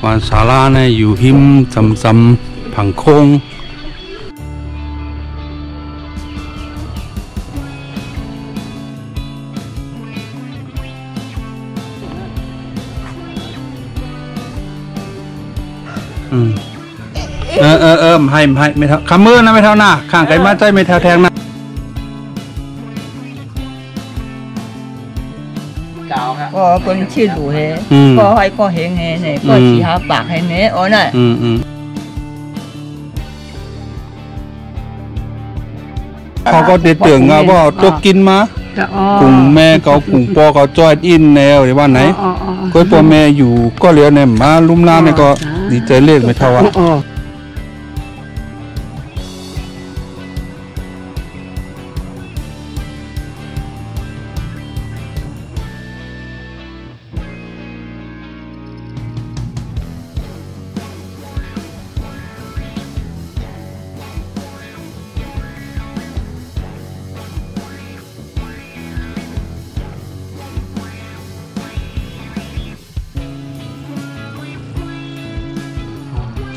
วันศาลาเนี่ยอยู่หิมซำผังโค้งให้ไม่เท่าคำมือนะไม่เท่าหน้าข้างไก่มาใจไม่เท่าแทงนะก็คนชื่อดูเฮก็ให้ก็เฮงเฮเนี่ยก็สีหาปากให้เนะอ๋อน่ะเขาก็เดือดเตือนว่าตัวกินมากลุ่มแม่เขากลุ่มปอเขาจอยอินแนวในบ้านไหนก็ตัวแม่อยู่ก็เหลียวเนี่ยมาลุ่มล่ามเนี่ยก็ดีใจเล่นไม่เท่าอ่ะ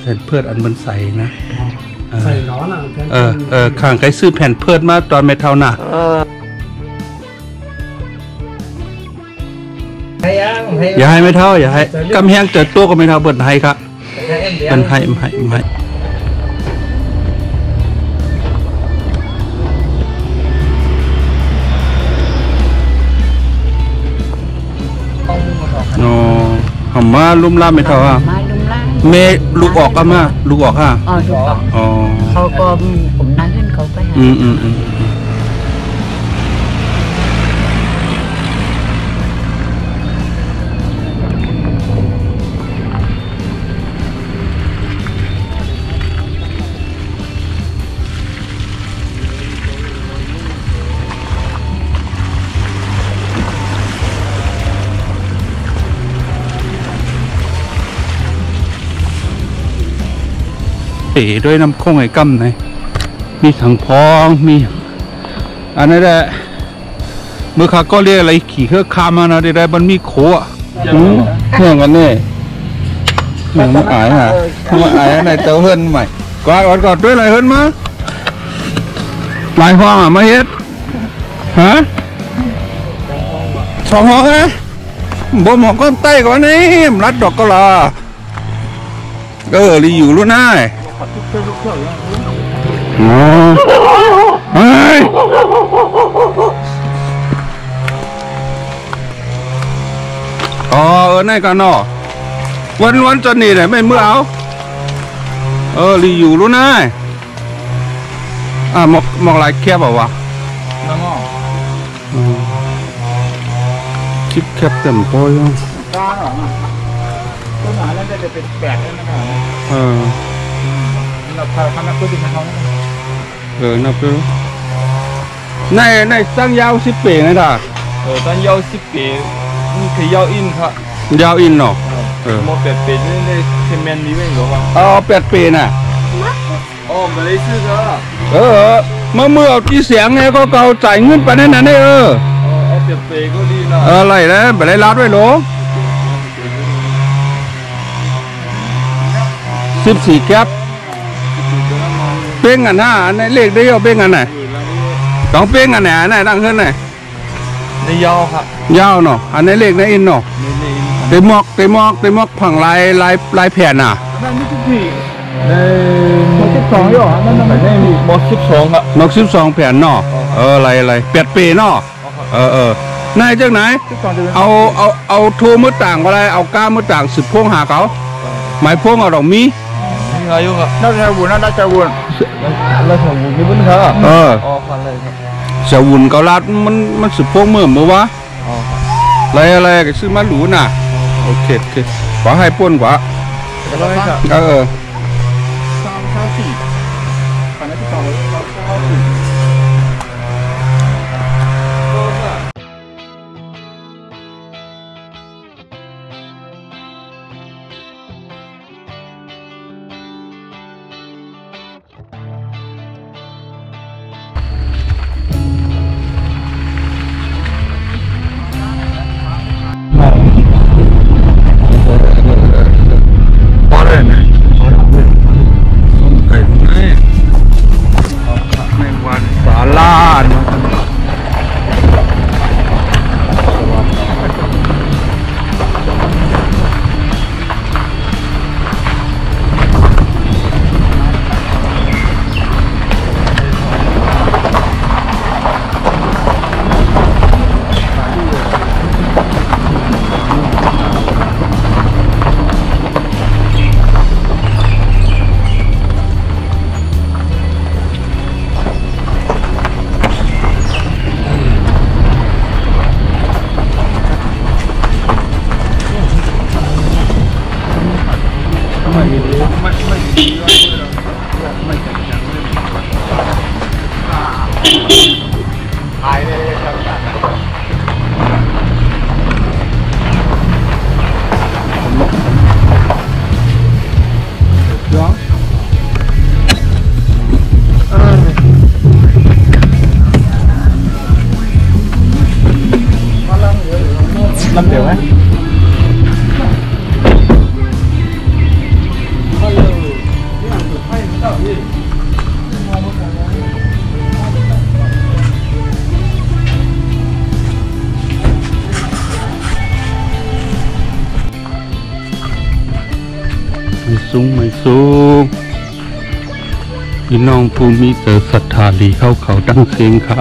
แผ่นเพิดอันมันใส่นะใส่ร้อนอ่ะข้างใครซื้อแผ่นเพิดมาตอนไม่เท่าน่ะอย่าให้ไม่เท่าอย่าให้กำแพงเจอตัวก็ไม่เท่าเปิดให้ครับเปิดให้โอ้หอมมาลุ่มล่าไม่เท่าอ่ะเมลูกออกกันมาลูกออกค่ะลูกออกเขาก็ผมนั่งขึ้นเขาไปด้วยน้ำโค้งไอ้กั้มไหนมีถังพองมีอันนั้นแหละเมื่อข้าก็เรียกอะไรขี่เครื่องคามานะได้มันมีโขอ่ะเพื่อนกันเนี่ยมันอายฮะมันอายอะไรเต้าเฮิรนใหม่กอดด้วยอะไรเฮิรนมาลายห้องอ่ะมาเฮ็ดฮะสองห้องฮะบ่หมอกก้อนใต้ก่อนนี่รัดดอกก็ลารีอยู่รู้น่าเฮ้ยนี่กันเนาะวันจนนี่เลยไม่เมื่อเอารีอยู่รู้น่ามองลายแคบเปล่าวะชิปแคบเต็มพอยังต้นหาแล้วจะเป็นแปดแล้วนะครับเราพาคณะตัวดินเขานับดูในตั้งยาว10 ปีนะด่าตั้งยาว10 ปีนี่คือยาวอินครับยาวอินเนาะโม8 ปีนี่ในเซเมนต์นี่ไม่หรอวะ8 ปีน่ะมาเลยซื้อเมื่อเอาที่เสียงไงก็เก่าจ่ายเงินไปนั่นน่ะเนี่ย8 ปีก็ดีนะอะไรนะไปได้รัดไว้หรอ14 แก๊ปเป้งอัน5ในเลขได้เอาเป้งอันไหนต้องเป้งอันไหนตั้งขึ้นไหนในยาวครับยาวเนาะอันในเลขในอินเนาะเตมอกผังลายแผ่นอ่ะนั่นไม่ใช่พี่ในม12อยู่นั่นไม่ใช่ม12ครับม12 แผ่นเนาะอะไร8 ปีเนาะนายจากไหนเอาทูมือต่างอะไรเอาก้ามือต่าง10 พวงหาเขาหมายพวงเอาดอกมีอายุครับน่าจะวุ่นน่าจะวุ่นแล้วจะวุ่นนี่เป็นเขาฟันเลยครับจะวุ่นเกาลัดมัน10 พวงเมื่อวะอะไรก็ซื้อมาหรูน่ะโอเคขอให้ป้นกว่า ถ่ายเลยครับร้องลำเดียวไหมไม่สูงพี่น้องผู้มีเสศรัทธาลีเข้าเขาตั้งเสียงค่ะ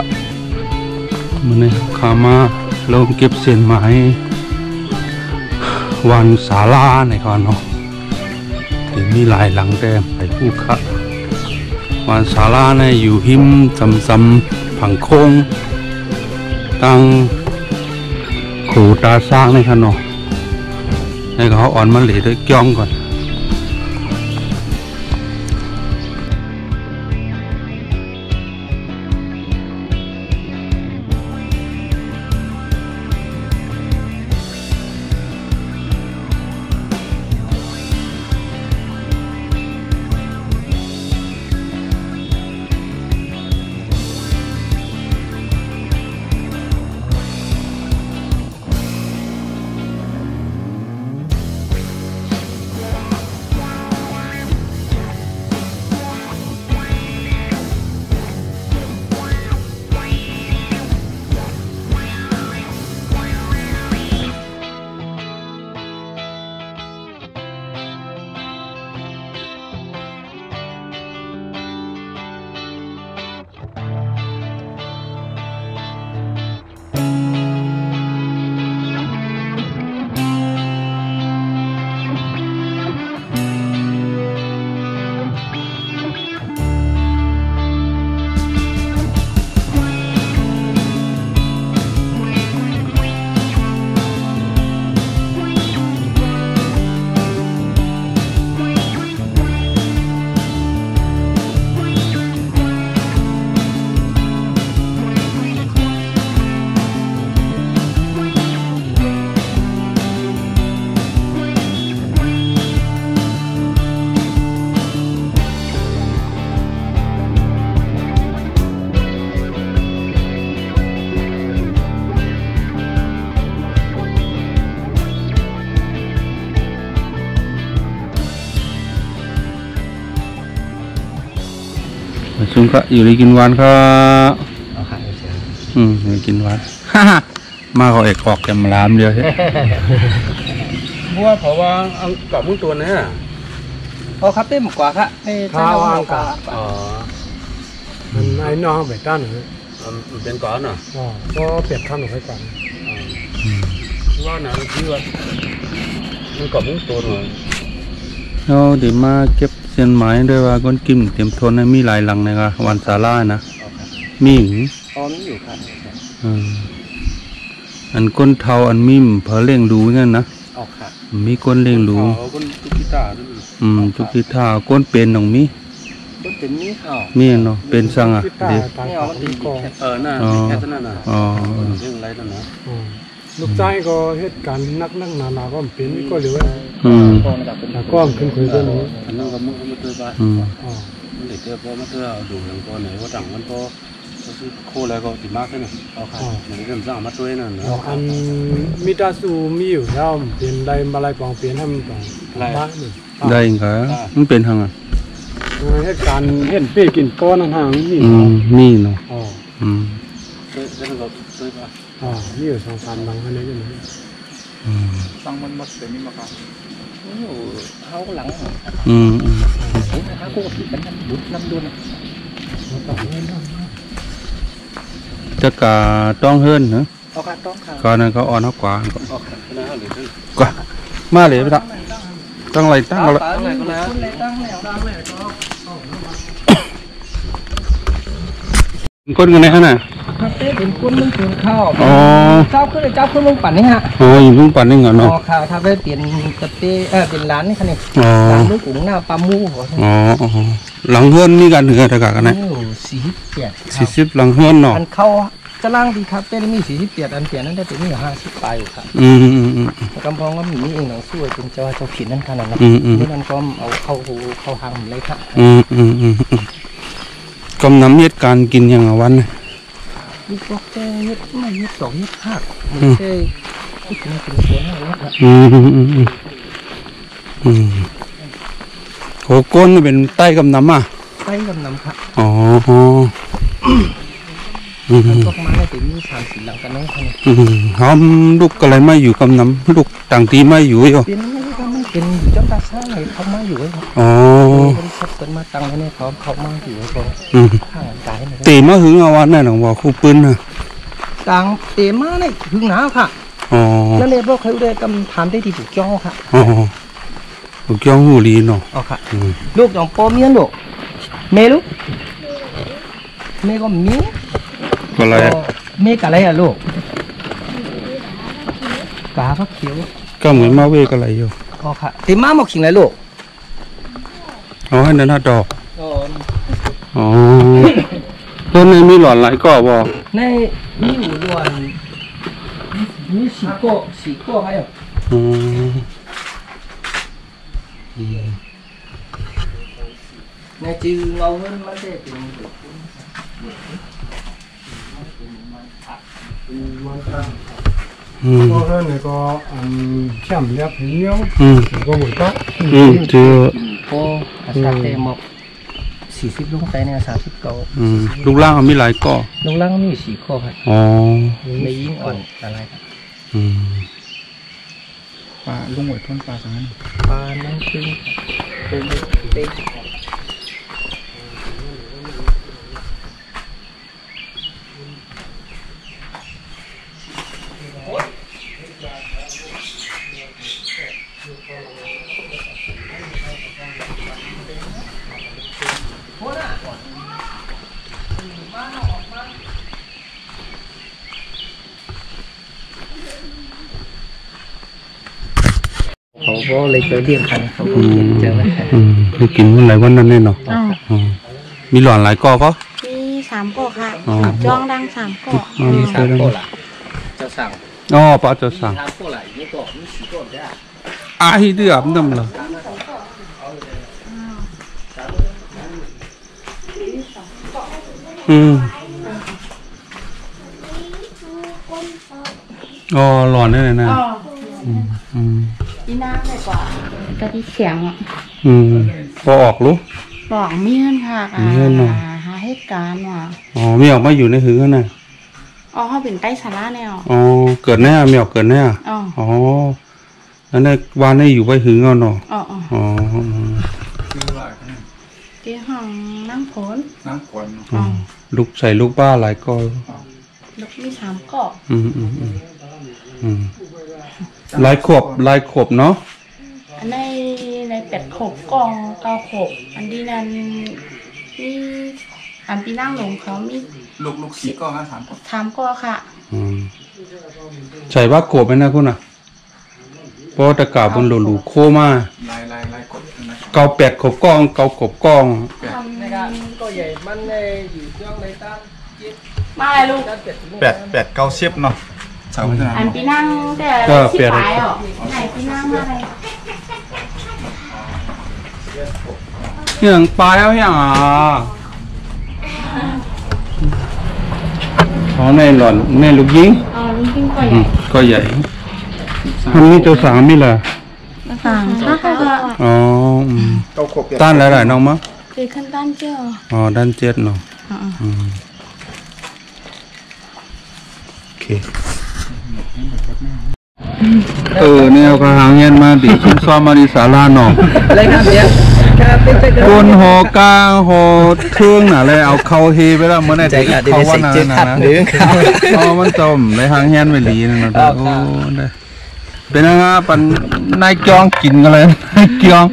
มันในขามาลงเก็บเส้นไม้วันศาลาในก่อนเนาะที่มีหลายหลังแต้มไปผู้ค่ะวันศาลาเนี่ยอยู่หิมซำผังโค้งตั้งขูตาสร้างในค่ะเนาะในเขาอ่อนมันเหลือด้วยจ้องก่อนซุ่มก็อยู่ในกินหวานก็อยู่กินหวานมาเขาเอกออกแกมลามเดียวใช่บัวเพราะว่าเอากรอบมุ้งตัวนี้พอครับเต้หมกกว่าครับข้าวอ่างกามันไอ้น้องไปต้านหรือมันเป็นก้อนเหรอก็เปรียบข้ามหนูให้ก่อนว่าหนาที่ว่ามันกรอบมุ้งตัวหน่อยเราเดี๋ยวมาเก็บเส้นไม้ด้วยว่าก้นกิ่มเตรียมทนมีหลายหลังนะครับวันศาลานะมีหญิงมีอยู่ครับอันก้นเทาอันมิมเพอเล่งรู้งั้นนะมีก้นเล่งรู้ก้นจุกิตาจุกิตาก้นเป็นหนองมีก้นเป็นมีมีเนาะเป็นสังอ่ะเดี๋ยวน่าแค่นั้นน่ะเรื่องอะไรนั่นนะลูกชายก็เหตุการณ์นักนาก็เป็นก็เหลือก็ขึ้นคุยกันนี้อันนั้นก็มึงก็มาเจอบ้านมันเด็กเจอพอมาเจอดูอย่างตัวไหนว่าต่างมันพอคือโคอะไรก็ติดมากขึ้นเอาค่ะอย่างนี้เริ่มสร้างมาด้วยนั่นนะอันมีตาสูมีอยู่แล้วเป็นได้มาลายปองเป็นให้มันปองบ้านได้ครับมันเป็นทางอ่ะเหตุการณ์เห็นเป้กินก้อนห่างนี่เนาะแล้วก็ซื้อป่ะนี่อยู่2-3ลังอันนี้อยู่นี่ฟังมันหมดแต่นี่มาครับเขาหลังเขาก็ติดกันบุญน้ำดุนจะกะต้องเฮิรนเหรอก่อนนั้นเขาอ่อนเขากว่ามาเลยพี่ตาตั้งอะไรตั้งอะไรก้นกันไหนฮะน่ะ เต้เป็นก้นมึงเป็นข้าว อ๋อ เจ้าขึ้นมึงปั่นนี่ฮะ อ๋ออยู่ตรงปั่นนี่เหรอ อ๋ เนาะ อค่ะถ้าไปเปลี่ยนสเต้เป็นร้านนี่ค่ะนี่ อ๋อ ร้านลูกกุ้งหน้าปลาหมูหัว อ๋อหลังเฮือนมีกันถึงอะไรกันนะ โอ้48 40หลังเฮือนเนาะ อันเข้าจะล่างดีครับเป็นมี48อันเปลี่ยนนั้นได้เป็นมี50ปลายอยู่ครับ กำพองก็มีเองหนังสู้เป็นเจ้าผิดนั่นขนาดนั้นนี่นั่นก็เอาเข้าทางเลยครับ กำน้ำเย็ดการกินอย่างวันเนี่ย นี่ก็แค่ยึดไม่ยึด2ยึด5ไม่ใช่ที่เป็นสวนอะไรครับโหก้นเป็นใต้กำน้ำอ่ะ ไปกับน้ำครับ อ๋อก็มาได้ถึงมี3-4หลังกันนั่นครับหอมลูกอะไรไม่อยู่กำน้ำลูกต่างตีไม่อยู่อยู่เป็นไม่ก็มันเป็นเจ้าตาซ่าไหนเขามาอยู่ครับอ๋อคนชอบกันมาตังให้เนี่ยเขามาอยู่เขาข้างกายเนี่ย ตีมาหึงเอาวันนั่นหรอว่าคู่ปืนนะต่างเตมาเนี่ยหึงหนาวค่ะแล้วเนี่ยพวกเขาได้กำทำได้ที่ถูกจ้องค่ะถูกจ้องหูลีเนาะอ๋อค่ะลูกจองโปเมียนลูกเมลูกเมก็มีก็อะไรเมกอะไรอะลูกกาพักเขียวก็เหมือนมาเวกอะไรอยู่อ๋อค่ะตีมาหมกขิงเลยลูกอ๋อให้นั่นดอกอ๋อต้นนี้มีหลอนหลายก่อบ่ในมีหูหลอนมีสี่ก่อให้อ่ะในจือเงาเงินมันได้เป็นก็เรื่องนี้ก็เข้มเรียบเหนียวก็หมดก็เจอพออาสาเตมอก40ลงไปเนี่ย39ลูกล่างมีหลายก่อลูกล่างมี4ข้อครับอ๋อไม่ยิ่งอ่อนอะไรครับปลาลุงหวยต้นปลาสังนั้นปลานั่งขึ้นเป็นเต็กเขาก็เลยไปเรียกคันเขาก็เห็นเจอได้กินวันไหนวันนั้นแน่นอนมีหลอนหลายก่อก็มี3ก่อค่ะจ้องดัง3ก่อมี3ก่อละจะสั่งอ๋อป้าจะสั่ง3ก่อละนี่ก่อมี4ก่อได้อาฮิเดือบนั่นเหรออ๋อหลอนได้เลยนะที่น้ำเลยกว่าก็ที่เสียงอ่ะพอออกรู้บอกมีเงินค่ะมีเงินเนาะหาเหตุการณ์ว่ะอ๋อไม่ออกมาอยู่ในหื้อน่ะอ๋อเขาเป็นใต้สาราแนวอ๋อเกิดแน่ไม่ออกเกิดแน่อ๋อแล้วในวานได้อยู่ไปหื้อเอาเนาะอ๋อที่ห้องนั่งผลลูกใส่ลูกบ้าหลายก้อนลูกมี3ก่อลายขบเนาะอันใน8 ขบกอง9 ขบอันที่นั้นมีอันที่นั่งลงเขามีลูก4 ก่อค่ะ3 ก่อค่ะใส่ว่าขบไหมนะคุณอ่ะเพราะตะกาบนหลูโคมาลายกบ98 ขบกอง9 ขบกองก็ใหญ่มันในอยู่ช่วงในตั้งมาอะไรลูก8 9 10เนาะอันพี่นั่งแต่ที่ปลายอ่ะไหนพี่นั่งมาอะไรอย่างปลายเอาอย่างอ๋อในหล่อนในลูกยิงลูกยิงก็ใหญ่มันมีตัว3มีเหรอค่ะอ๋อต้านหลายๆน้องมั้งคือขั้นด้านเจ้าอ๋อด้านเจ็ดเนาะโอเคเนี่ยก็หางเงินมาดิชุมซ้อมมาดิศาลาหนองอะไรครับเนี่ยก้นหอกลางหอเครื่องน่ะเลยเอาเข้าเฮไปแล้วเมื่อไหร่เขาว่านานะอ๋อมันจมในหางเงินไปลีนั่นนะโอ้ได้เป็นยังไงปันนายจองกินกันเลยนายจอง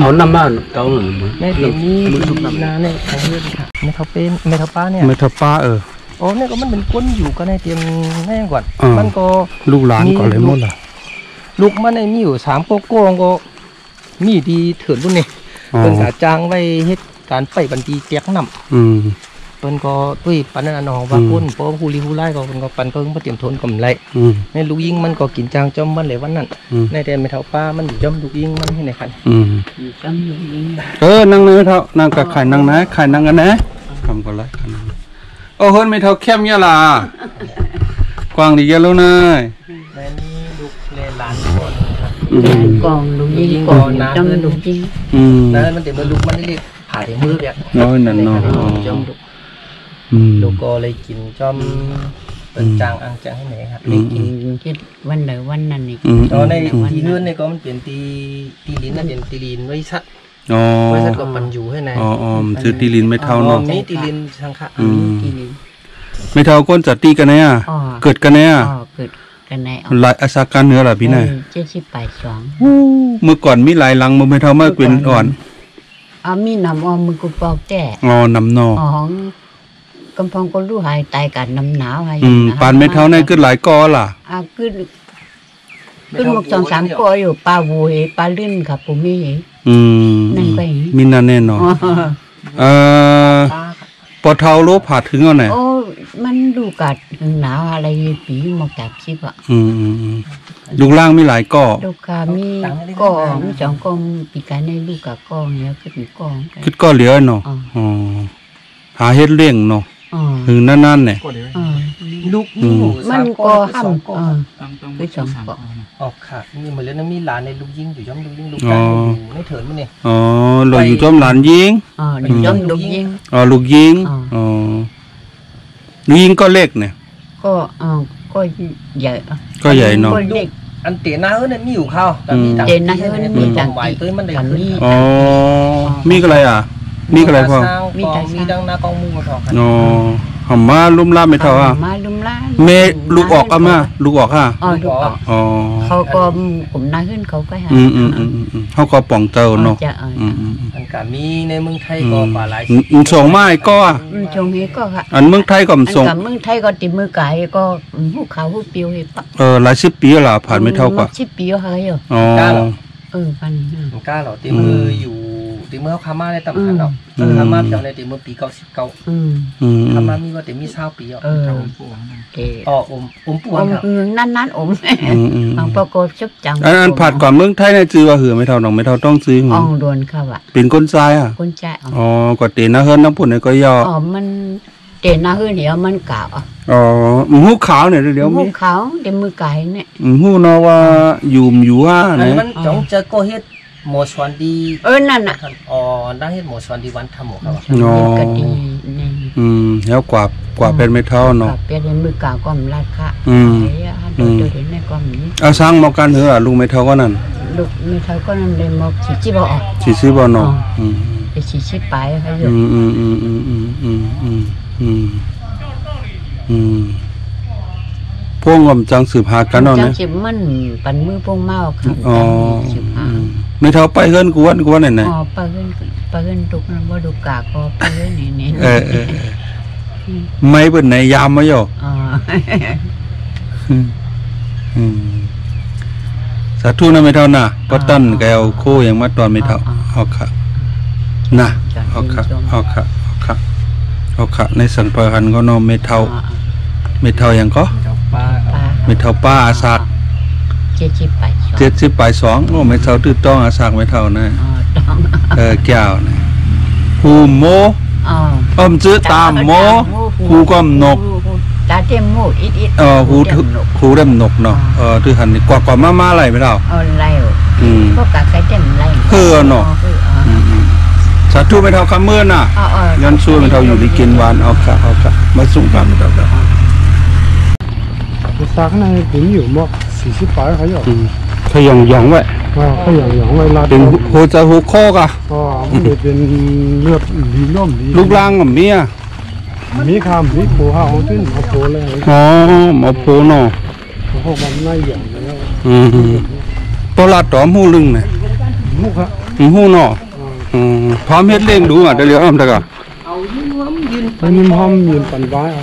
เอาน้ำมันเกาหนึ่ง ในเดี๋ยวนี้นาในของเรื่องค่ะไม่เท่าเป็นไม่เท่าป้าเนี่ย ไม่ทับป้าโอ้เนี่ยก็มันเป็นก้นอยู่ก็ในเตรียมแม่ก่อนมันก็ ลูกหลานก่อนเลยหมดล่ะ ลูกมันในมีอยู่3โกโก้ก็มีดีเถิดรุ่นนี่เป็นกาจ้างไว้เฮ็ดการไปบันทีเตียกน้ำเปิ้นก็ตุ้ยปันนั่นน้องว่าก้นเพราะฮูลีฮูไล่ก็เปิ้นก็ปันเพิ่งมาเตรียมทนกำไรในลูกยิงมันก็กินจางจอมมันเลยวันนั้นในแต่ไม่เท่าป้ามันอยู่จอมลูกยิงมันให้ในคันอยู่จำอยู่ยิง นั่งเลยเท่านั่งกับไข่นั่งนะไข่นั่งกันนะทำก็ไรกันโอ้เฮ้ยไม่เท่าเข้มเนี่ยล่ะกวางดีเยอะแล้วนะแม่นี่ลูกเลหลานก่อนกองลูกยิงกองจำลูกยิงนั่นมันเดี๋ยวมันลูกมันเรียกผ่าที่มือแบบน้อยนั่นเนาะจอมลูกก็เลยกินจอมเป็นจางอังจางให้ไหนครับได้กินคิดวันไหนวันนั้นนี่ตอนในทีเลื่อนในก็มันเปลี่ยนตีลิ้นนั่นเป็นตีลิ้นไว้ชัดไว้ชัดก็ปันอยู่ให้ไหนซื้อตีลิ้นไม่เท่าเนาะนี่ตีลิ้นช่างค่ะตีลิ้นไม่เท่าก้นจัดตีกันเนี่ยเกิดกันเนี่ยเกิดกันในหลายอาสาการเนื้อหรอพี่นาย78เมื่อก่อนมีหลายลังมันไม่เท่ามากเป็นอ่อนมีน้ำมือกูปอกแต่น้ำนอของกำพองก็รู้หายตายกันน้ำหนาวหายปานไม่เท่าในขึ้นหลายกอล่ะขึ้นหมก2-3กออยู่ปลาบูเหปลาลื่นครับผมมีนั่นไปมีนั่นแน่นอนปอเท้าโลผ่าถึงเอาไหนมันดูกัดหนาวอะไรปีหมกจากชิบลูกล่างมีหลายกอลูกกามีกอมี2กอปีกันในลูกกากอเนี่ยขึ้นกอขึ้นกอเหลือเนาะหาเฮ็ดเลี้ยงเนาะถึงนั่นเนี่ยลูกมันก็ห้ำคือ2กอออกค่ะนี่เหมือนแล้วมีหลานในลูกยิงอยู่ย่อมลูกยิงลูกกันไม่เถิดมั้ยเนี่ยเราอยู่ย่อมหลานยิงอยู่ย่อมลูกยิงลูกยิงยิงก็เล็กเนี่ยก็ใหญ่ก็ใหญ่เนาะอันเตะหน้าเฮ้ยเนี่ยมีอยู่ข้าวแต่มีเตะหน้าเฮ้ยมีจังใบตัวมันได้ขึ้นมีอะไรมีอะไรพ่อมีดังหน้ากองมูกทองหอมมาลุ่มล่าไม่เท่ามาลุ่มล่าเมลูกออกมาลูกออกค่ะลูกออกเขาก็ผมน่าขึ้นเขาก็หาเขาก็ป่องเตาเนาะอันกามีในเมืองไทยก็ป่าหลายส่งไม้ก็ส่งนี้ก็ค่ะอันเมืองไทยก็ส่งเมืองไทยก็ติดมือไก่ก็หูขาวหูเปียวเห็บหลาย10 ปีแล้วผ่านไม่เท่ากว่า10 ปีค่ะอยู่พันกล้าเหรอตีมืออยู่ตีมือเขามาได้ตำหันดอกเขามาเพียงในตีมือปี99เขามามีว่าตีมี20 ปีอมปวนนั่นอมบางประกอบชุบจังอันผัดก่อนเมืองไทยในจือว่าเหือไม่เท่าน้องไม่เท่าต้องซื้อโดนค่ะว่ะเป็นก้นทรายก้นทรายก็เตนะเฮิรนน้ำปุ่นเนี่ยก็ย่อมันเตนะเฮิรนเดี๋ยวมันกาวหูขาวเนี่ยเดี๋ยวหูขาวเดี๋ยวมือไก่เนี่ยหูเนาะว่าอยู่ว่าเนี่ยมันจ้องจะก็เฮ็ดหมอสวนดีนั่นน่ะได้เฮ็ดหมอสวนดีวันทำหมอครับก็ดีแล้วกว่าเป็นไม่เท่าเนาะเป็นมือกาวก็มันราคาโดยเห็นในก็มีสร้างหมอกันเหรอลุงไม่เท่าก็นั่นลูกไม่เท่าก็นั่นเลยหมอชี้บ่ออกชี้บ่เนาะไปชี้ไปค่ะอยู่พวกงมจังสืบหากันเนาะจังสืบมันปันมือพวกเมาค่ะสืบหาไม่เท่าไปเฮิรนกวนไหนไปเฮิรนทุกนั้นว่าดูกาก็ไปเฮิรนนี่ไม่เป็นไหนยามมาอยู่สาธุนะไม่เท่าน่ะก็ตั้นแกเอาโคอย่างมาตอนไม่เท่าเอาค่ะนะเอาค่ะในสังพหันก็นอไม่เท่าอย่างก็ไม่เท่าป้าอาสาก70 ไป 2โอ้ไม่เท่าตื้อต้องอาสากไม่เท่านะแก้วนะหูโมจื้อตามโมหูก็นกตาเต็มโมอิดหูเต็มนกเนาะตื้อหันนี่กว่ามาอะไรไม่เท่าไรก็กะไก่เต็มไรเนาะสาธุไม่เท่าคำเมื่อน่ะยันสู้ไม่เท่าอยู่ที่กินหวานเอาค่ะมาส่งกันไม่เท่าสากในถึงอยู่หมด40 ปเขาอยู่เขายังไว้เขายังไว้ลาเป็นหัวใจหัวข้อกะมันเป็นเลือดดีน้มดีลูกล่างกับเมียมีคำมีโผล่เอาขึ้นเอาโผล่เลยเอาโผล่เนาะพวกมันไม่อย่างแล้วตัวละต่อมูลึงเนี่ย มุกฮะ หูเนาะพร้อมเฮ็ดเล่งดูอ่ะเดี๋ยวเลี้ยวอ้อมตะกะ เอายืนล้มยืน ไปมีห้อมยืนปั่นไว้อะ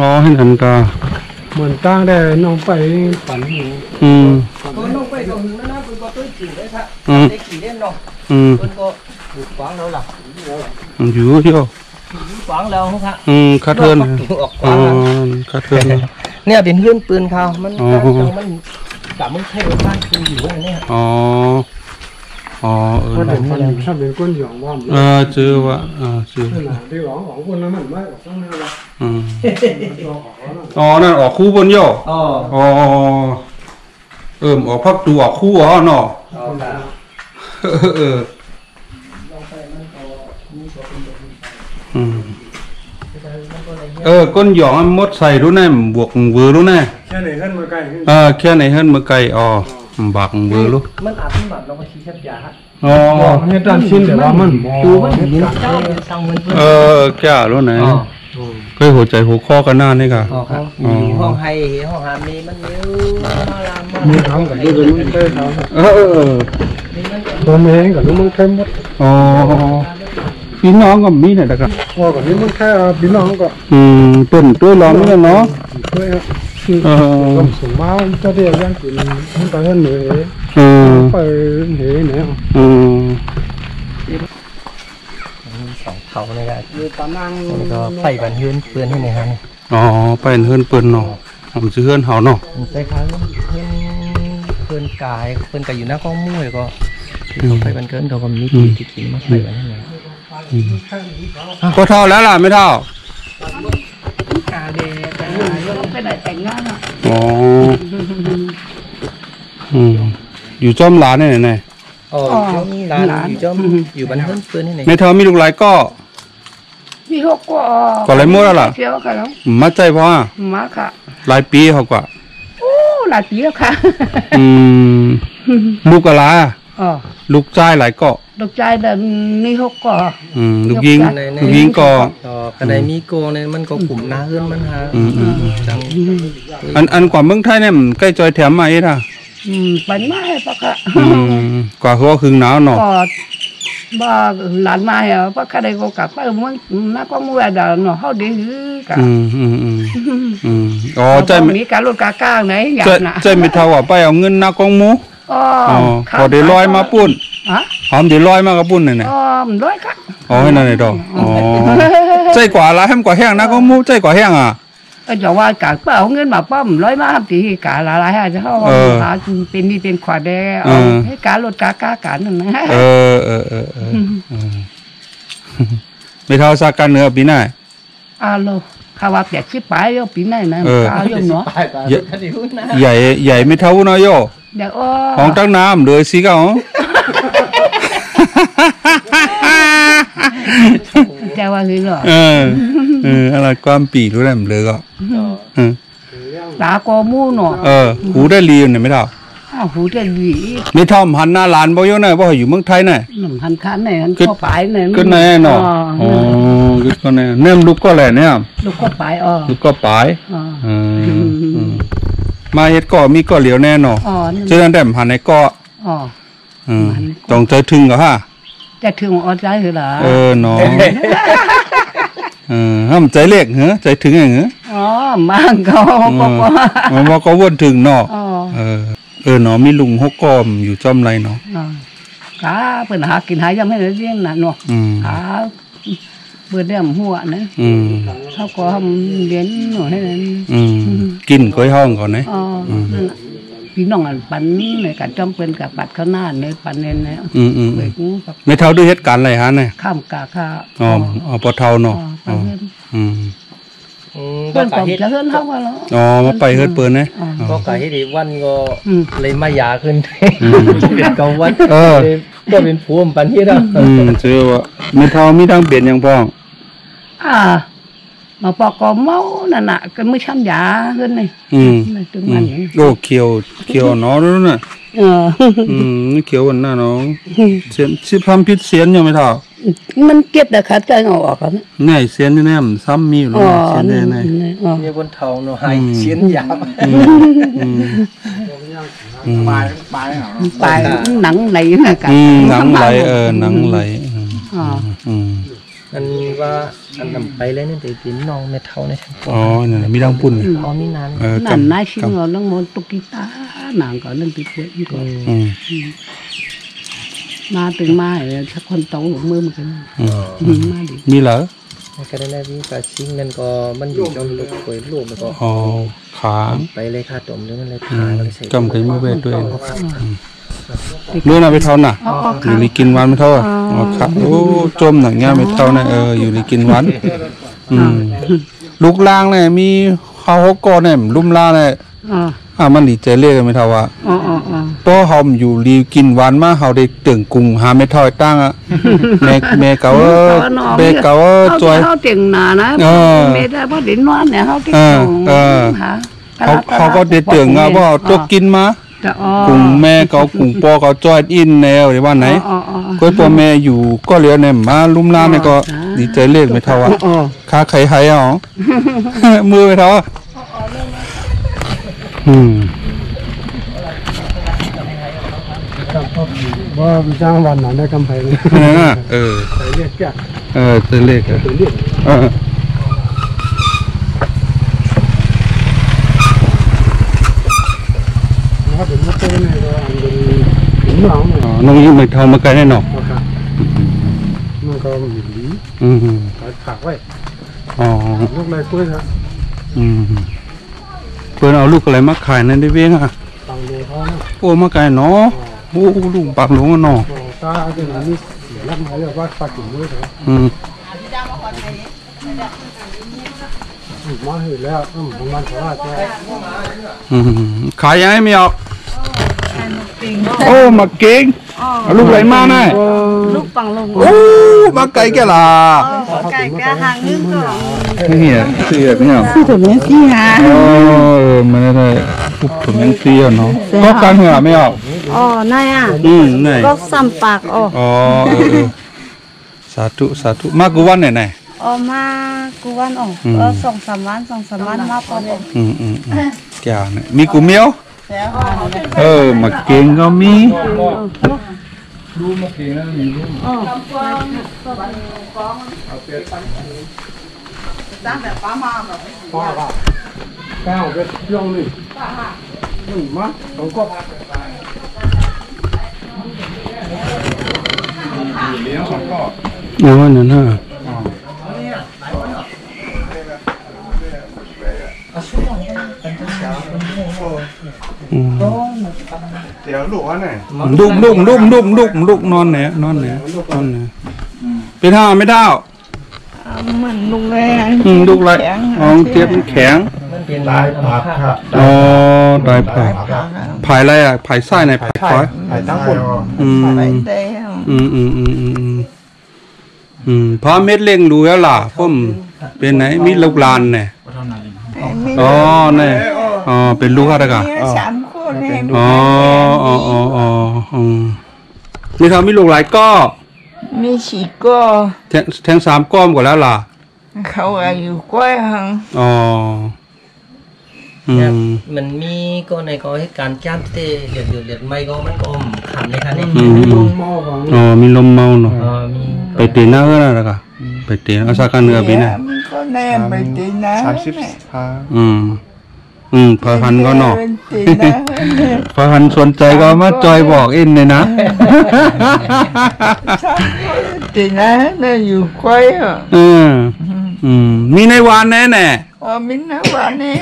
อ๋อให้ทันกา เหมือนตั้งได้น้องไปปั่นอยู่ คนลงไปตรงนั้นนะคุณก็ตื้อถึงได้ค่ะได้ขี่เล่นเนาะคนก็ขวางแล้วล่ะ อยู่เที่ยว ขวางแล้วครับ คาเทิน ออกขวาง คาเทิน เนี่ยเป็นเพื่อนปืนเขามันมันกับมึงให้รถบ้านคืออยู่ว่าเนี่ย อ๋อเพราะเดี๋ยวมันชอบเป็นก้นหยองว่ามัน เจอว่ะเจอ ขนาดที่หลองของคนนั้นมันไม่ออกข้างหน้าละ นั่นออกคู่บนโย อ๋อ ออกพักดูออกคู่อ๋อเนาะก้นหยองมดใส่รู้แน่บวกเวอร์รู้แน่ แค่ไหนขึ้นมาใกล้ แค่ไหนเฮิรนมาไกลบักเวอร์รู้ มันอาบน้ำแบบเราก็ชี้ชัดยาฮะ เนี่ยด้านชิ้นแต่ว่ามัน ดูมันยืนเจ้าสั่งมันเพื่อน แก่รู้ไหนก็หัวใจหัวข้อกันหน้านี่ค่ะ ครับห้องไฮห้องหามีมันเยอะ มีทำกับลูกมันเคยทำตัวเองกับลูกมันเคยหมด พี่น้องก็มีเนี่ยนะครับ พ่อกับนี่มันแค่พี่น้องก็ ต้นตัวร้องนี่เนาะ เคยครับก็สูงมากจะเรียกยังกินมันไปเห็นเหนื่อยไปเหนื่อยเนี่ย สองเขาเนี่ยก็ มีตานั่ง แล้วก็ไปบันเฮือนเพื่อนให้ในฮะนี่ ไปเฮิรนเปิ้นเนาะผมซื้อเฮิรนเฮาเนาะ มันใช้ครั้งเพื่อนกายเพื่อนกายอยู่หน้ากล้องมุ้ยก็ไปบันเกินเราก็มีที่กินมาไปบันให้ไหน ก็เท่าแล้วล่ะไม่เท่า กาเดแต่ยังไปไหนแต่งงานอ่ะ อยู่จอมหลานเนี่ยไหน ร้านอยู่จอมอยู่บันเฮือนเพื่อนให้ไหน ไม่เท่ามีลูกหลายก็ มีหกก็ อะไรมั่วแล้วล่ะ เที่ยวกันแล้ว มาใจพ่อ มาค่ะ หลายปีเขากว่า โอ้หลายปีแล้วค่ะ ลูกอะไร อ๋อ ลูกชายหลายก็ ลูกชายเดินมีหกก็ ลูกยิงก็ กระไดมีโกเนี่ยมันก็กลุ่มนาเฮือนมันฮะจัง อันกว่าเมืองไทยเนี่ยใกล้จอยแถมมาเอ็ดอ่ะ ไปไม่ปะค่ะ กว่าหัวครึ่งหนาวเนาะ ก็บ้าหลานมาเหรอปะค่ะได้ก็กลับไปมันน่าก็มัวเดินเนาะเขาดีกัน ใจ มีการลดการก้างไหนอยากนะ ใจไม่เท่าว่าไปเอาเงินหน้ากองหมูพอได้ลอยมาปุ้นหอมได้ลอยมากระปุ้นเนี่ย มันร้อยค่ะ ให้นั่นเลยดอกใจกว่าละแฮมกว่าแห้งนะกองหมูใจกว่าแห้งอ่ะ จะว่าการเปล่าเงินมาป้อมร้อยมาตีการอะไรฮะจะเขาหาเป็นมีเป็นขวดแดงให้การลดการก้าการนั่นนะ ไม่เท่าซากันเนื้อปีหน้า โลข้าว่าแปดชิบไปโยปีไหนนะข้าโยมเนาะ ใหญ่ไม่เท่าน้อยโย เดี๋ยว ของตั้งน้ำเลยสิก็จะว่าคือเหรออะไรความปีรู้ได้เลยก็ตาโกมูเนาะหูได้ลีเนี่ยไม่เท่า หูได้ลี ไม่เท่าหันหน้าหลานบ่อยเนี่ยบ่อยู่เมืองไทยเนี่ย หันคันเนี่ยก็ไปเนี่ย ก็แน่เนาะก็แน่เนี่ยลูกก็แหละเนี่ย ลูกก็ไปลูกก็ไปมาเฮ็ดก็มีก็เหลียวแน่เนาะเจอนั้นได้หันในก็ต้องใจถึงเหรอฮะ จะถึงอดใจเหรอเนาะห้ามใจเล็กเหรอใจถึงอย่างเหรอมันก็มันว่าก็วนถึงเนาะเนาะมีลุงฮกกอมอยู่จอมไรเนาะขาเปิดหากินหายยังไม่ได้เลี้ยงนะเนาะขาเปิดเรื่องหัวนะเขาก็ทำเลี้ยงหน่อยให้นั้นกินก้อยห้องก่อนนะพี่น้องอันปันในการจอมเป็นกับปัดข้างหน้าในปันเน้นนะไม่เท่าด้วยเหตุการณ์อะไรฮะเนี่ยข้ามกาข้าปอเท่าเนาะเปิ้นก็จะเฮือนเฮาแล้วมาไปเฮือนเปิ้นนะก็กะให้ดีวันก็เลยมายาขึ้นเป็นกวันก็เป็นผัวปันที่แล้วเจอว่าไม่เท่ามีทางเปลี่ยนอย่างพ้องมาปอกก็เมานั่นน่ะก็ไม่ช้ำยาขึ้นนี่ตึงมันโอ้เขียวเนาะนั่นน่ะนี่เขียววันหน้าน้องเสียนสิพำพิษเสียนยังไม่เท่ามันเก็บแต่ขาดใจออกกันง่ายเสียนนี่แน่ซ้ำมีอยู่เลยเสียนแน่นี่บนเท้าเนาะหายเสียนยา ปลายหนังไหลนะกัน หนังไหลหนังไหล อันว่าอันนำไปเลยนี่แต่เป็นน้องเมทัลในชั้น อ๋อเนี่ยมีดังปุ่น อ๋อมีนาน นั่นนายชิงเราลังมนตุกิตาหนังก็เรื่องติดเวทก็มาถึงมาถ้าคนโตมือมันกันมาดิ มีเหรอ ก็ได้แล้วพี่กาชิงนั่นก็มันอยู่จนลูกเคยลูกมันก็ อ๋อขา ไปเลยค่ะตมนั่นเลยขาแล้วใส่ จำเคยมือเวทด้วยเมื่อน่ะไปเท่าน่ะอยู่ในกินวันไม่เท่าอ๋อครับโอ้จมหนังเงี้ยไม่เท่านะอยู่ในกินวันลูกล่างเนี่ยมีเขาฮกกอเนี่ยลุ่มล่าเนี่ยมันดีใจเรียกกันไม่เท่าว่าป้อเฮาอยู่รีกินวันมาเฮาได้ตึงกุ้งหาไม่เท่าตั้งอ่ะแม่เก่าเบเก่าจอย เขาเตียงนานะเมได้เพราะดินนอนเนี่ยเขาติดเขาก็ได้ตึงอ่ะว่าตัวกินมากุ้งแม่เก่ากุ้งปอเก่าจอยอินแนวหรือว่าไหนก็พ่อแม่อยู่ก็เหลือเนี่ยมาลุ่มล่าเนี่ยก็ดีใจเรียกไม่เท่าอ่ะค้าไข่ไข่อ๋อมือไม่เท่าว่าจ้างวันนั้นได้กำไรเลยใส่เรียกแก่จะเรียกนะครับเป็นมุกเต้นเนี่ยก็อันเป็นหินหลังเนี่ยน้องยิ่งไม่เท่ามาไกลแน่นอนมันก็หินดีผักไว้ลูกอะไรกล้วยครับเพื่อนเอาลูกอะไรมาขายนั่นได้เว้งอ่ะปังโลเขาเนาะโอ้มาไกลเนาะโอ้ลูกปักหลวงอ่ะเนาะตาเป็นอันนี้รับมาเรียกว่าปลากิ่งด้วยครับมาเห็นแล้วประมาณเท่าไหร่ขายยังไงไม่ออกโอ้มาเก่งเอาลูกอะไรมาหน่อยลูกปังลงโอ้มาไก่แกล่ะไก่แกหางนึงก่อนนี่เสียเนี่ยถุงยังซี่ฮะมันได้ถุงยังเสียเนาะก็การเหงื่อไม่ออกนายอ่ะไหนก็สัมปากสาธุมากูวันไหนมากูวัน2-3 วันมาพอเลยแก่เนี่ยมีกูเมียวมาเก่งก็มีดูมาเก่งนะมีดูตั้งแต่ป้ามาแบบป้าก้าวเป็นย่องนี่มาต้องก็เลี้ยงสองก็นั่นน่ะเดี๋ยวลูกว่าไหนลูกนอนเนี่ยเป็นห้าไม่เท่าเหมือนลูกแรงลูกไรเทียบแข็งมันเป็นลายผักครับลายผักผายอะไรอ่ะผายไส้ในผายคอยผายทั้งหมดพอเม็ดเล่งรู้แล้วล่ะพ่มเป็นไหนมีลูกลานเนี่ยเนี่ยเป็นลูกอะไรกัน3 คนนี่ทำมีลูกหลายก้อมี4 ก้อแทง3 ก้อมกว่าแล้วล่ะเขาอายุกล้วยหังมันมีก็ในก็เหตุการณ์จ้ำเตะเดือดไม่ก็มันอมขันเลยค่ะนี่มีลมเมาเนาะไปตีหน้าก็ได้ละกันไปตีเอาสักการเนื้อไปนะก็แน่ไปตีนะพอพันก็เนาะพอพันสนใจก็มาจอยบอกเอ็นเลยนะตีนะน่าอยู่กล้วยมีในวันแน่มีในวันแน่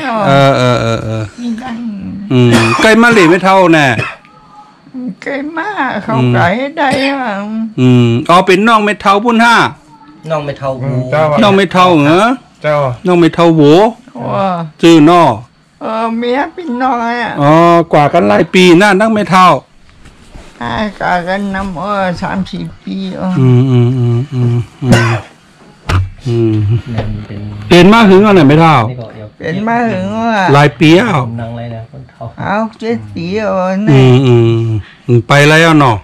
มีดังไก่มาเหล่ไม่เท่าแน่ไก่มาเขาไก่ได้เป็นน้องไม่เท่าพุ่นห้าน้องไม่เท่าหูน้องไม่เท่าเหรอน้องไม่เท่าโหจื้อนอเมียเป็นน้อยกว่ากันหลายปีน่านั่งไม่เท่ากว่ากันน้ำ30 ปีเป็นมากถึงอะไรไม่เท่าเป็นมากถึงหลายปีนั่งอะไรนะคนเท่า7 ปีไปแล้วเนาะ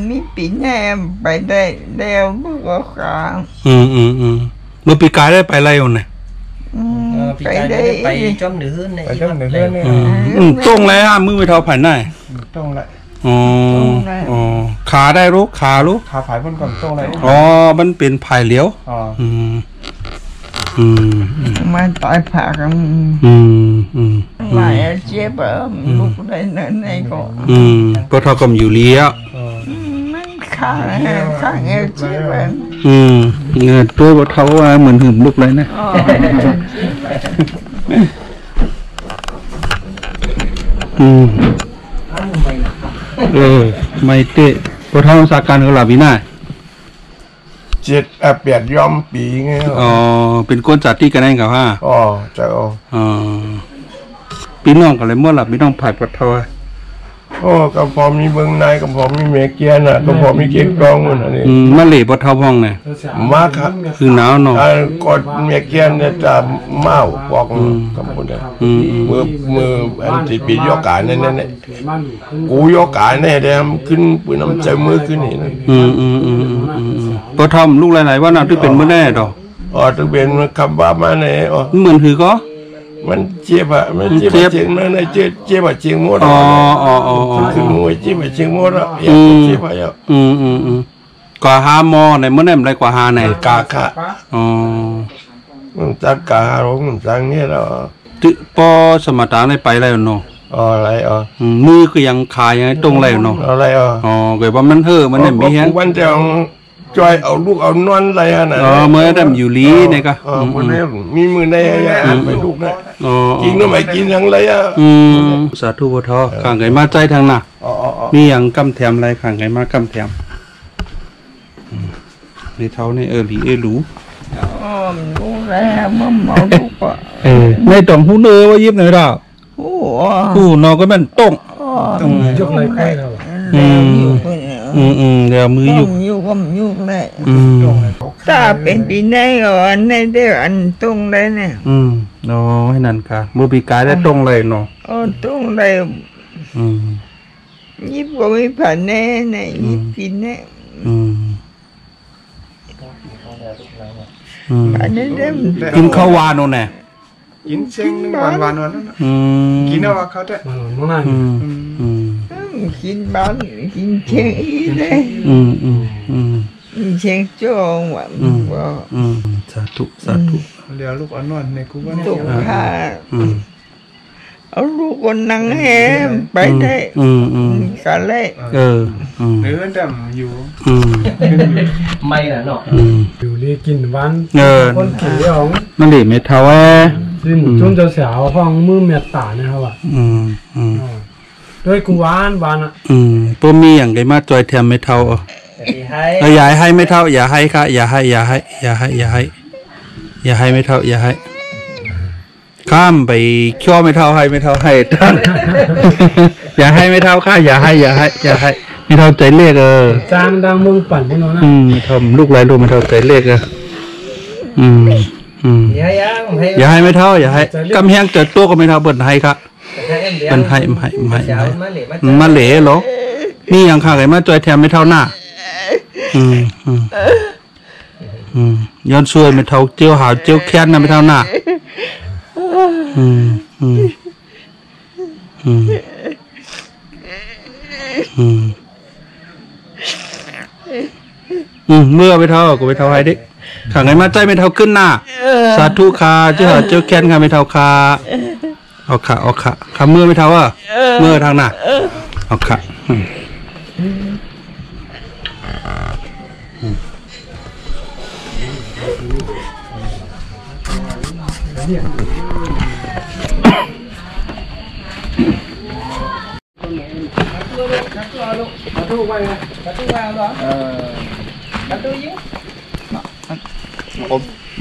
มีปีแน่ไปได้เมื่อก็ขาเมื่อปีกายได้ไปแล้วเนี่ย ปีกายได้ไปจอมเหนือใน ไปต้องเรื่องนี้ ตรงเลยอ่ะมือไม่เท่าผ่านได้ ต้องเลย อ๋อขาได้รู้ขารู้ ขาผายบนก่อนต้องเลย อ๋อมันเป็นภายเหลียว อ๋อ มาต่อยผักหลายเจ็บลูกได้เนินในก็ ก็เท่ากับอยู่เลี้ยว มันขาเอวเจ็บ เงินตัวบ่เท่าว่าเหมือนหืมลูกเลยนะไม่เตะบ่เท่าสาการเขาหลับวินา7-8 ย่อมปีไง อ๋อเป็นก้นจัดที่กันได้กับว่า อ๋อเจ้า พี่น้องกันเลยเมื่อหลับพี่น้องผ่ายปลดทอย โอ้ก็พอมีเบิ่งนายก็พอมีเมเกียน่ะก็พอมีเกียกองมันอันนี้ มาเหล่ปลดทอพองเนี่ย มาครับ คือหนาวเนาะ กดเมเกียนเนี่ยจะเมาบอกกับคนเดียวมืออันที่ปียกการนั่นเนี่ยกูยกการเนี่ยเดี๋ยวขึ้นปืนน้ำใจมือขึ้นนี่นะ ปลดทอมลูกหลายๆว่าน่าที่เป็นเมื่อแน่ดอก อ๋อถึงเป็นคำว่ามาเนี่ยอ๋อ เหมือนถือก็ มันเจ็บอะมันเจ็บเจียงนั่นน่ะเจ็บอะเจียงหมดคือมวยเจ็บอะเจียงหมดอ่ะอยากเจ็บอะกว่าหาหมอในเมื่อแน่ไรกว่าหาไหน กาค่ะมันจัดกาหลงจังเนี่ยเรา ตึปอสมตาในไปแล้วเนาะ อะไรมือก็ยังขายยังตรงแล้วเนาะ อะไรเกิดว่ามันเห่อมันเนี่ยมีแฮง วันจะจอยเอาลูกเอานอนอะไรน่ะเมื่อได้อยู่ลีเนี่ยก็มันมีมือในไปลูกนะกินก็ไม่กินทั้งเลยสาธุพุทธข้างไก่มาใจทางน่ะมีอย่างกำแถมอะไรข้างไก่มากำแถมในเท้าในหลีหลูลูกแล้วมันเมาลูกอ่ะในตองหูเนื้อว่ายิบหน่อยดาวหูนอก็มันต้งยกเลยใกล้เราเดี๋ยวมือยุกเลยถ้าเป็นปีไหนก่อนในเดือนตรงเลยเนี่ยเนาะให้นั่นค่ะมือปีกายได้ตรงเลยเนาะตรงเลยยิบก็ไม่ผ่านแน่เนี่ยยิบกินแน่อันนี้เริ่มกินข้าววานโน่นแน่กินเชิงนึงวันนั่นกินเอาเขาได้กินบ้านกินเชียงอีเลยเชียงจงว่ะสาธุเดี๋ยวลูกอ่อนในกูว่าตุกค่ะเอาลูกคนนั่งแหมไปได้กันเลยเนื้อดำอยู่ไม่น่ะเนาะอยู่นี่กินวันคนเขียวมันเหลี่ยมไม่เท่าซึ่งจนจะเสียวห้องมือเมียตาเนี่ยครับอ่ะด้วยกูวานอ่ะพวกมีอย่างไรมาจอยแถมไม่เท่าอย่าให้ไม่เท่าอย่าให้ค่ะอย่าให้ไม่เท่าอย่าให้ข้ามไปชั่วไม่เท่าให้ไม่เท่าให้อย่าให้ไม่เท่าค่ะอย่าให้ไม่เท่าใจเลขจางดังมึงปั่นพวกนั้นนะทำลูกไรลูกไม่เท่าใจเลขอย่าให้ไม่เท่าอย่าให้กำแพงเกิดตัวก็ไม่เท่าเปิดให้ค่ะมันให้มาเหล่หรอนี่ยังข้าไก่มาจอยแถมไม่เท่าหน้าย้อนช่วยไม่เท่าเจียวหาเจียวแค้นนะไม่เท่าหน้าเมื่อไม่เท่าก็ไม่เท่าให้ดิข้างไก่มาใจไม่เท่าขึ้นหน้าสาธุคาเจียวหาเจียวแค้นค่ะไม่เท่าคาเอาค่ะคำเมื่อไม่เท่าเมื่อทางหน้าเอาค่ะ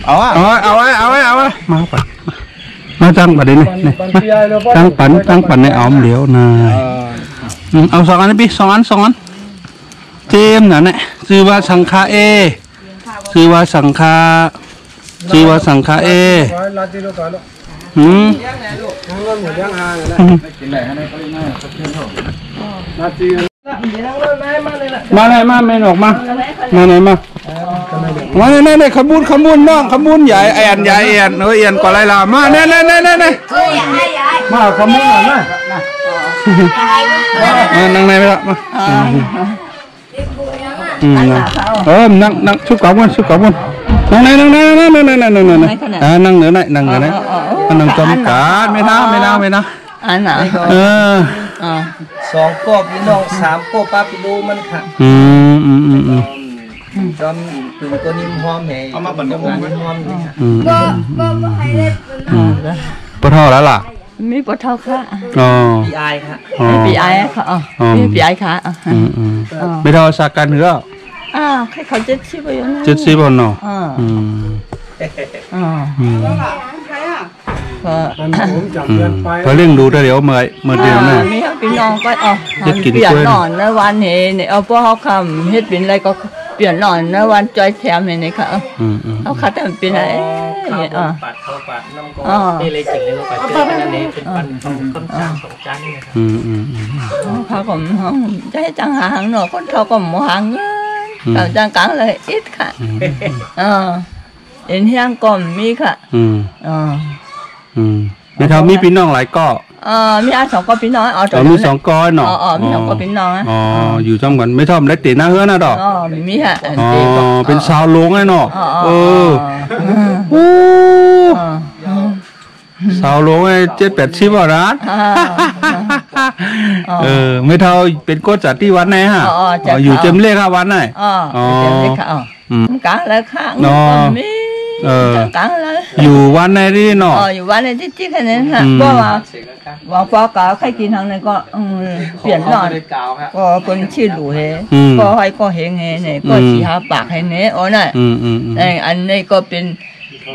เอาไว้มาไปมาตั้งปันเลยนี่ตั้งปันในอ้อมเหลียวนะเอา2 อันนี่พี่2 อันเจมน่ะเนี่ยชื่อว่าสังฆาชื่อว่าสังฆามาไหนมาไม่ออกมาไหนมา มาเนี่ยขบุญน้องขบุญใหญ่แอนใหญ่แอนเอียนก่อนไรล่ะมาเนี่ยมาขบุญหน่อยมานั่งในไปละมานั่งชุบกับบุญนั่งในนั่งเหนือไหนนั่งจมกาดไม่นะอันไหน2 กบพี่น้อง3 กบป้าพี่ดูมันค่ะจอมถึงตัวนิ่มหอมแหเอามาบรรจุมันหอมนี่ค่ะก็ให้เล็บปะเท่าแล้วล่ะมีปะเท่าค่ะปีไอค่ะปีไอค่ะมีปีไอค่ะไม่เท่าสักกันเหรอใครเขา70อยู่นะ70เนาะพอเร่งดูเดี๋ยวเมื่อเดียวนะมีพี่น้องก็เปลี่ยนหนอนในวันนี้เนี่ยเอาพวกเขาคำเฮ็ดเป็นอะไรก็เปลี่ยนหนอนในวันจอยแถมเนี่ยค่ะเอาคัดแต่เป็นอะไรปัดน้ำก็เลยจริงเลยก็ปัดเจอกันนี่เป็นปันคำจาง2 จานนี่ครับเขาก็จะให้จังหางหนอคนเขาก็หมูหางเงี้ยแต่จังกังเลยอิดค่ะเอ็นเฮียงก่อมมีค่ะในทางมีพี่น้องหลายก็มี2 ก็พี่น้องมี2 ก้อนเนาะมี2 ก็พี่น้องอยู่จังหวัดไม่ชอบได้ตีหน้าเฮือนะดอกมีค่ะเป็นชาวลงไงเนาะสาวลงไอ้7-8 บาทไม่เท่าเป็นโคจัดที่วัดไหนฮะอยู่เจมเล่ค่ะวัดไหนเจมเล่ค่ะกลางเลยค่ะกลางเลยอยู่วันไหนดิเนาะอยู่วันไหนที่แค่นั้นค่ะเพราะว่าพอกาใครกินทางนั้นก็เปลี่ยนหน่อยก็คนชื่อหลูเฮก็ให้ก็เฮงเฮเนี่ยก็4-5 ปากให้เนี่ยอ๋อน่ะอันนี้ก็เป็น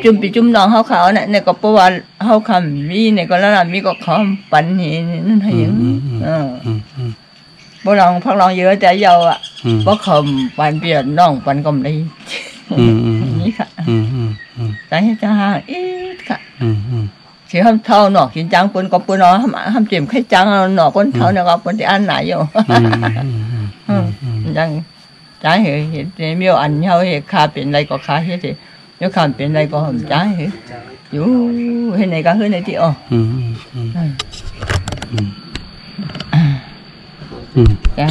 จุ่มน้องเขาเนี่ยก็เพราะว่าเขาคำมีเนี่ยก็แล้วมีก็เขาปั่นนี่นั่นให้ยังพวกเราพักเราเยอะแต่เยาอ่ะเพราะเขาปั่นเปลี่ยนน้องปั่นก็ไม่นี่ค่ะแต่ให้จ้าอีกค่ะเสียเท่าหนอกกินจังปนก็ปนเนาะห้ามเจ็บแค่จังหนอกคนเท่าเนี่ยก็ปนที่อันไหนอยู่จังจ้าเห็นเมียวอันเขาเห็นขาเป็นอะไรก็ขาเห็นnếu khôngเป็นไรก็หtráiอยู่ให้ไหนก็ให้ไหนที่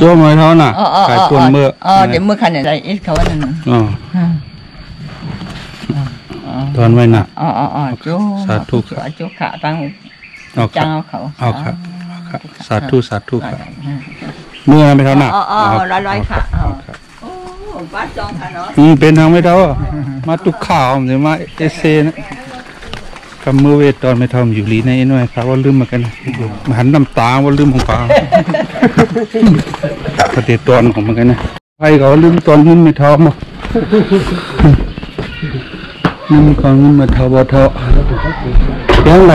ช่วงเมื่อเท่าน่ะขายคนเมื่อเดี๋ยวเมื่อคันไหนได้อีกเขาว่านั่นตอนไว้น่ะสาธุจุขาตั้งจ้างเขาค่ะสาธุค่ะเมื่อไม่เท่าน่ะร้อยค่ะเป็นทางไม่เท่ามาตุกข่าวหรือมาเอเซนะกำมือเวทตอนไม่ทำอยู่ลีในหน่อยครับว่าลืมมากันมาหันน้ำตาว่าลืมของป่าปฏิตอนของมันกันนะใครเขาลืมตอนเงินไม่เท่ามานี่มีของเงินมาเท่าบ่เท่ายังไร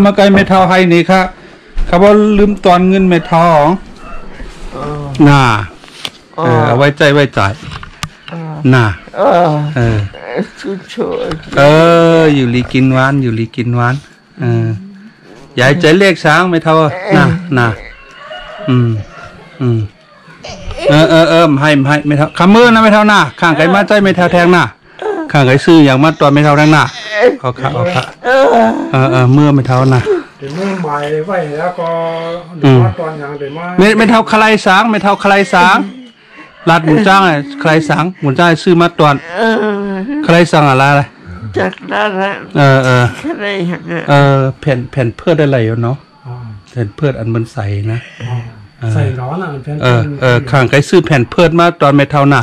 มาไกลไม่เท่าให้นี่ครับเขาว่าลืมตอนเงินไม่เท่าน่าเอาไว้ใจน่ะอยู่ลีกินหวานยายใจเลขช้างไม่เท่าน่ะให้ไม่เท่าคำมือนะไม่เท่าหน้าข้างไก่มาใจไม่เท่าแทงหน้าข้างไก่ซื้ออย่างมาตัวไม่เท่าแทงหน้าเอาค่ะเมื่อไม่เท่าน่ะเมื่อใหม่ไว้แล้วก็ตอนอย่างเดี๋ยวไม่เท่าใครช้างไม่เท่าใครช้างลาดหมุนจ้างใครสังหมุนจ้างซื้อมาตอนใครสั่งอะไรจากนั้นแผ่นเพื่ออะไรเนาะแผ่นเพื่ออันมันใส่นะใส่ร้อนอ่ะแผ่นข้างใครซื้อแผ่นเพื่อมาตอนไม่เท่าน่ะ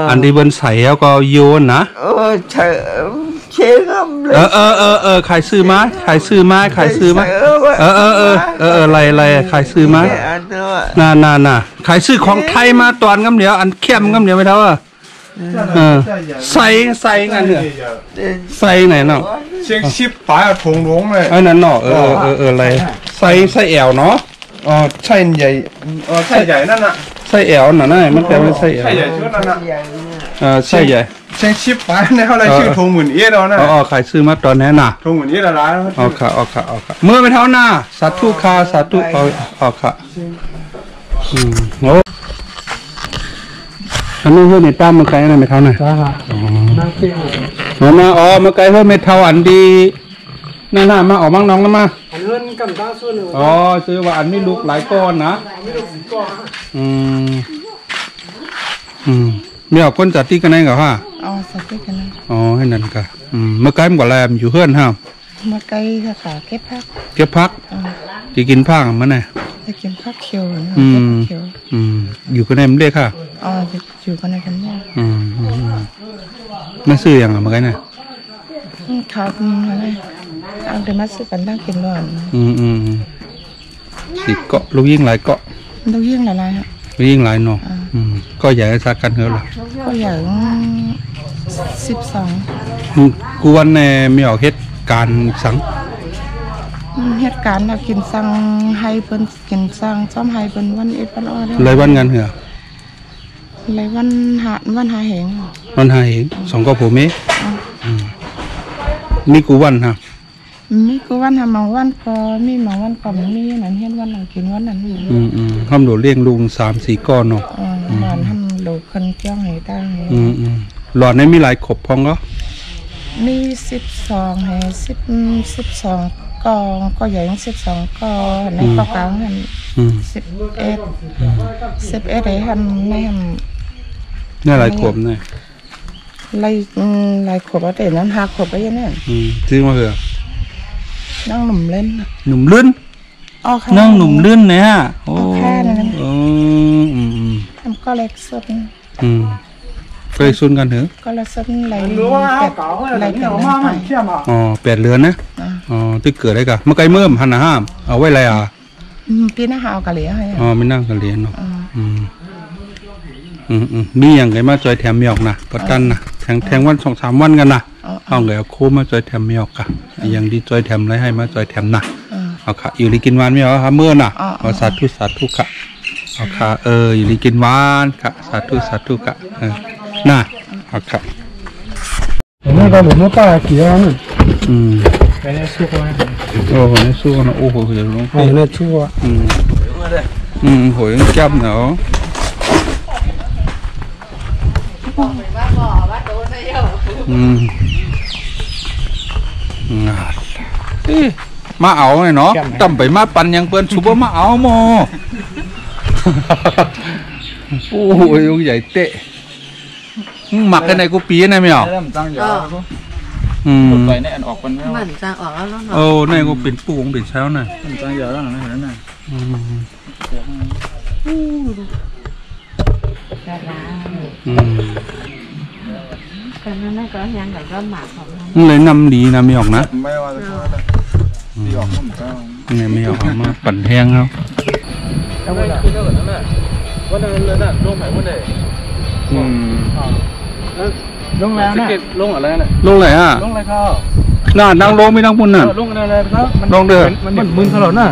อันที่บนใส่แล้วก็โยนนะขายซื้อไม้อะไรขายซื้อไม้ขายซื้อของไทยมาตอนกำเดียวอันเข้มกำเดียวไม่เท่าใส่งันเหรอใส่ไหนเนาะเชียงชิบปลายถงหลงเลยนั่นเนาะอะไรใส่แอวเนาะใช่ใหญ่ใช่ใหญ่นั่นน่ะใส่แอวน่ะนั่นมันแปลว่าใส่แอวใช่ใหญ่ชุดนั่นน่ะใช่ใหญ่เชียงชิบปลายในเขาอะไรชื่อถงหมื่นเอี้ยเรานะขายซื้อมาตอนนี้น่ะถงหมื่นเอี้ยละล้านค่ะเมื่อไม่เท่าหน้าสาธุค่ะสาธุค่ะโอ้ อันนี้เพื่อนในตั้มมาไกลอะไรไม่เท่าไหร่ จ้านั่งเตี้ย มาไกลเพื่อนไม่เท่าอันดีน่ามาออกมั่งน้องนะมา อันเงินกันตาส่วนหนึ่ง ซื้อว่าอันนี้ลูกหลายก้อนนะไม่เอาก้นจัดที่กันไหนเหรอฮะ อ๋อสักทีกันนะ ให้นั่นก็เมื่อไกลมันกว่าแรมอยู่เพื่อนห้าม มาไกลค่ะเก็บพัก เก็บพักจะกินผักมันไง จะกินผักเขียวนะเขียว อยู่กันไหนมันเรียกค่ะ อ๋ออยู่กันในกันแม่ ไม่ซื้ออย่างเมื่อไกลเนี่ย ครับอะไรเอาเดี๋ยวมาซื้อกันตั้งกินร้อน สิเกาะลูกยิ่งหลายเกาะ ต้องยิ่งหลายๆฮะ ลูกยิ่งหลายเนาะก็ใหญ่สักกันเหรอล่ะ ก็อย่าง12กูวันในไม่ออกเหตุการณ์สัง เหตุการณ์เรากินสั่งให้เปิ้นกินสั่งซ้อมให้เปิ้นวันเอ็ดวันอ้อ เลยวันงานเหรอ เลยวันหาเหง วันหาเอง2ก็ผมเองนี่กูวันฮะ มีกูวันหาบางวันก็มีบางวันก็มีนั่นเฮ็ดวันนั้นกินวันนั้น ห้ามโดดเลี้ยงลุง3-4ก้อนเนาะ หลานทำโดคนเจ้าให้ตั้ง หลอดในมีหลายขบพองก็ มี12ให้12กองก็ใหญ่12กอในกอกลางนั่น11ให้ทำในทำ นี่หลายขบเนี่ย ลายขบเอาแต่นั้นหาขบไปยังไง ซื้อมาเหรอ นั่งหนุ่มเล่น หนุ่มลื่น อ๋อค่ะ นั่งหนุ่มลื่นเนี่ยโอ้ แค่นั้น ทำก็เล็กสุด เคยซุนกันเหรอ ก็เล็กสุดไหล หรือว่าเก่าอะไรเนี่ยมาไม่เชื่อมา 8 เรือนนะที่เกิดได้กะเมื่อไกลเมื่อหันห้ามเอาไว้อะไรปีหน้าหาวกะเหลี่ยให้ ไม่นั่งกันเรียนเนาะมีอย่างไรมาจอยแถมมีออกนะประกันนะแทงวัน2-3 วันกันนะเอาเลยเอาโคมาจอยแถมมีออกกะอย่างดีจอยแถมอะไรให้มาจอยแถมนะเอาค่ะอยู่ลีกินหวานไม่เอาค่ะเมื่อน่ะเอาสาธุค่ะเอาค่ะอยู่ลีกินหวานค่ะสาธุค่ะน่ะเอาค่ะ นี่ก็หลุมป้าเกี่ยวนั่น ไปในสู้กันโอ้โหในสู้กันโอ้โหเดี๋ยวลงไป ในชั่ว โหยังจับเนาะมาเอาไงเนาะจำไปมาปันยังเปิ้นชุบมาเอาโมโอ้โหยังใหญ่เตะหมักกันในกูปีนะไม่เอาไปในอันออกคนไม่เหมือนจะออกแล้วเนาะโอ้ในกูเป็นปูงเป็นเช้าน่ะมันจะเยอะแล้วนะเห็นไหมแต่นั่นก็ยังกับก็หมักของมันเลยนำดีนะไม่ออกนะไม่ว่าจะดีออกก็เนี่ยไม่ออกมาปั่นแห้งแล้วแล้ววันนั้นคือเท่านั้นแหละวันนั้นเลยน่ะลงไหนวันไหนลงแล้วนะลงอะไรน่ะลงไหนอ่ะลงอะไรเขาน่านั่งลงไม่นั่งปุ่นน่ะลงอะไรครับลงเด้อมันมึนตลอดน่ะ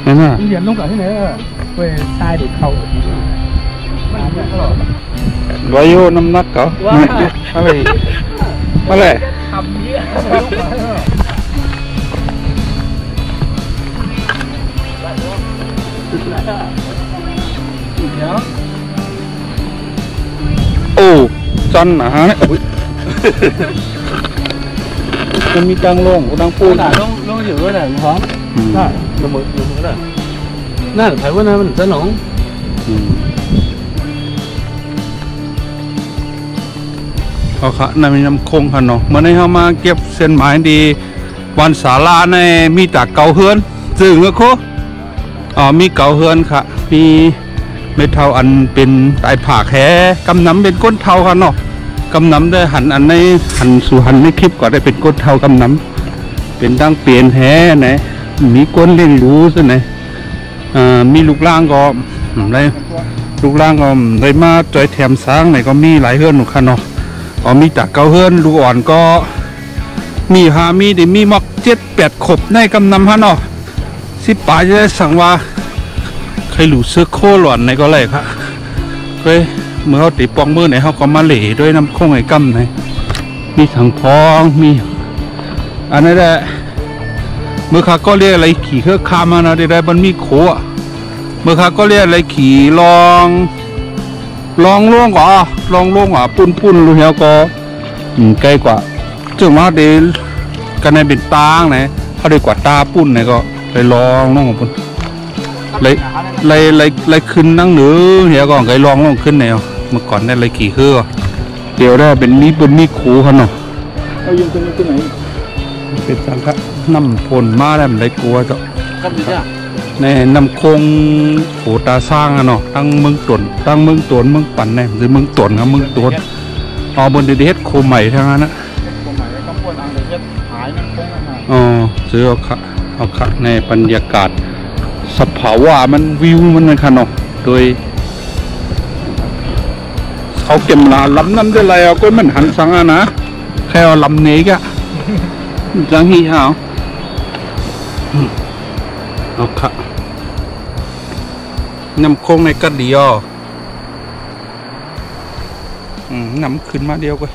นั่นน่ะเหรียญลงกับที่ไหนเว้ยตายเด็กเขาตลอดวายโยน้ำหนักเขาอะไรทำเยอะโอ้จันนะฮะเนี่ยมันมีกลางลงกลางปูนลงอยู่ว่าไหนพร้อมน่ะลงมือน่ะนั่นถ่ายว่านั่นมันจะหนองเขาค่ะนั่นมีน้ำคงค่ะเนาะเมื่อในเขามาเก็บเส้นหมายดีวันศาลาในมีจากเก่าเฮือนซึ่งก็โคมีเก่าเฮือนค่ะมีเม็ดเท่าอันเป็นตายผ่าแขกำน้ำเป็นก้นเท่าค่ะเนาะกำน้ำได้หันอันในหันสู่หันในคลิปก็ได้เป็นก้นเท่ากำน้ำเป็นตั้งเปลี่ยนแหไหนมีก้นเล่นรู้ซะไหนมีลูกล่างก็ได้ลูกล่างก็ได้มาจอยแถมสร้างไหนก็มีหลายเฮือนหนุค่ะเนาะมีจากเก่าเฮือนลูกอ่อนก็มีได้มีมัก7-8 ขบในกำน้ำฮะเนาะ10 ป่าจะได้สั่งว่าใครหลู่เสื้อโคหลอนในก็เลยค่ะเฮ้ยเมื่อเขาตีปองมือไหนเขาก็มาเหล่ด้วยน้ำข้งไอ้กำไหนมีถังพองมีอันนั้นแหละเมื่อเขาก็เรียกอะไรขี่เครื่องคามานะได้มันมีโขเมื่อเขาก็เรียกอะไรขี่ลอง ลองล่วงกว่าปุ่นรู้เหี้ยก็ใกล้กว่าจึงว่าเดกันในเป็นตางไหนเขาได้กว่าตาปุ่นไหนก็ไปลองล่วงของปุ่นเลยขึ้นนั่งหรือเหี้ยก็ไกลลองล่วงขึ้นไหนเมื่อก่อนได้เลยขี่คือเดี๋ยวได้เป็นมีคูเขาเนาะเอายืนขึ้นไหนเป็นสังฆะน้ำฝนมาแล้วมันได้กลัวจ้ะในน้ำคงโหตาสร้างอะเนาะตั้งเมืองตนเมืองปั่นเนี่ยหรือเมืองตนกับเมืองตนเอาบนเดเฮ็ดโคใหม่ทั้งนั้นนะอ๋อซื้อเอาค่ะในบรรยากาศสภาวะมันวิวมันนะค่ะเนาะโดยเขาเก็บลาลำนั้นได้ไรเอาก็มันหันสังอะนะแค่เอาลำนี้กะจังฮีเอาเอาค่ะน้ำโค้งในกระเดียวน้ำขึ้นมาเดียวกัน